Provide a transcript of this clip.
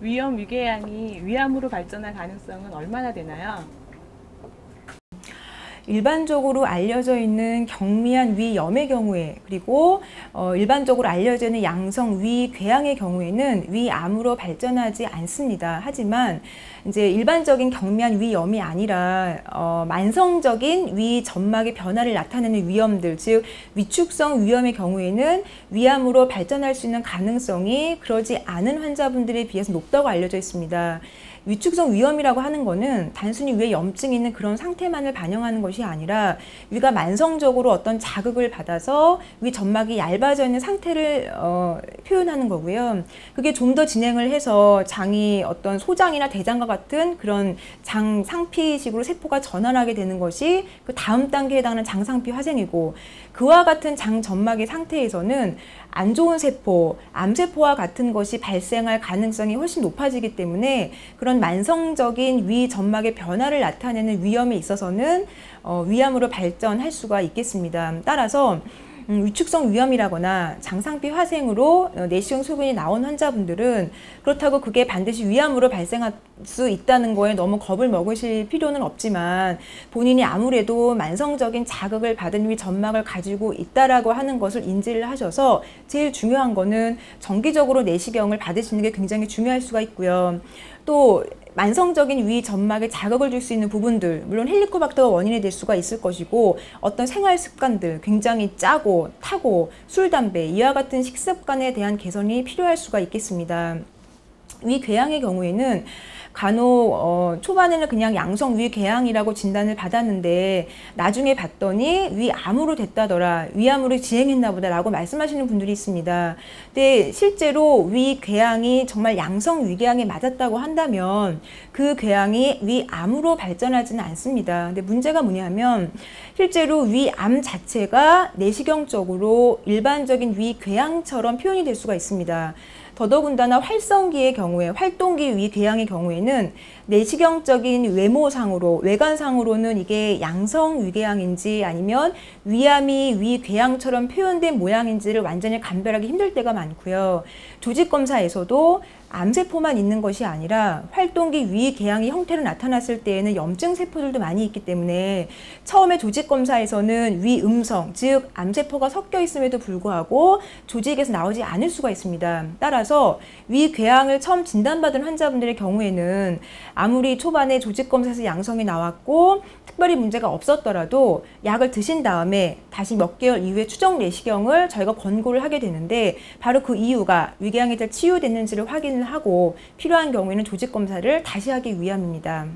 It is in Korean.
위염, 위궤양이 위암으로 발전할 가능성은 얼마나 되나요? 일반적으로 알려져 있는 경미한 위염의 경우에, 그리고 일반적으로 알려져 있는 양성 위궤양의 경우에는 위암으로 발전하지 않습니다. 하지만 이제 일반적인 경미한 위염이 아니라 만성적인 위 점막의 변화를 나타내는 위염들, 즉 위축성 위염의 경우에는 위암으로 발전할 수 있는 가능성이 그러지 않은 환자분들에 비해서 높다고 알려져 있습니다. 위축성 위염이라고 하는 거는 단순히 위에 염증이 있는 그런 상태만을 반영하는 것이 아니라 위가 만성적으로 어떤 자극을 받아서 위 점막이 얇아져 있는 상태를 표현하는 거고요. 그게 좀 더 진행을 해서 장이 어떤 소장이나 대장과 같은 그런 장 상피식으로 세포가 전환하게 되는 것이 그 다음 단계에 해당하는 장상피 화생이고, 그와 같은 장 점막의 상태에서는 안 좋은 세포, 암세포와 같은 것이 발생할 가능성이 훨씬 높아지기 때문에 그런 만성적인 위 점막의 변화를 나타내는 위염에 있어서는 위암으로 발전할 수가 있겠습니다. 따라서 위축성 위염이라거나 장상피 화생으로 내시경 소견이 나온 환자분들은 그렇다고 그게 반드시 위암으로 발생할 수 있다는 거에 너무 겁을 먹으실 필요는 없지만, 본인이 아무래도 만성적인 자극을 받은 위 점막을 가지고 있다라고 하는 것을 인지를 하셔서 제일 중요한 거는 정기적으로 내시경을 받으시는 게 굉장히 중요할 수가 있고요. 또 만성적인 위 점막에 자극을 줄 수 있는 부분들, 물론 헬리코박터가 원인이 될 수가 있을 것이고, 어떤 생활 습관들, 굉장히 짜고 타고 술, 담배, 이와 같은 식습관에 대한 개선이 필요할 수가 있겠습니다. 위궤양의 경우에는 간혹 초반에는 그냥 양성 위궤양이라고 진단을 받았는데 나중에 봤더니 위암으로 됐다더라, 위암으로 진행했나 보다 라고 말씀하시는 분들이 있습니다. 근데 실제로 위궤양이 정말 양성 위궤양에 맞았다고 한다면 그 궤양이 위암으로 발전하지는 않습니다. 근데 문제가 뭐냐면 실제로 위암 자체가 내시경적으로 일반적인 위궤양처럼 표현이 될 수가 있습니다. 더더군다나 활성기의 경우에, 활동기 위궤양의 경우에는 내시경적인 외모상으로, 외관상으로는 이게 양성 위궤양인지 아니면 위암이 위궤양처럼 표현된 모양인지를 완전히 감별하기 힘들 때가 많고요. 조직검사에서도 암세포만 있는 것이 아니라 활동기 위궤양의 형태로 나타났을 때에는 염증 세포들도 많이 있기 때문에 처음에 조직검사에서는 위음성, 즉 암세포가 섞여 있음에도 불구하고 조직에서 나오지 않을 수가 있습니다. 따라서 위궤양을 처음 진단받은 환자분들의 경우에는 아무리 초반에 조직검사에서 양성이 나왔고 특별히 문제가 없었더라도 약을 드신 다음에 다시 몇 개월 이후에 추정 내시경을 저희가 권고를 하게 되는데, 바로 그 이유가 위궤양이 잘 치유됐는지를 확인을 하고 필요한 경우에는 조직검사를 다시 하기 위함입니다.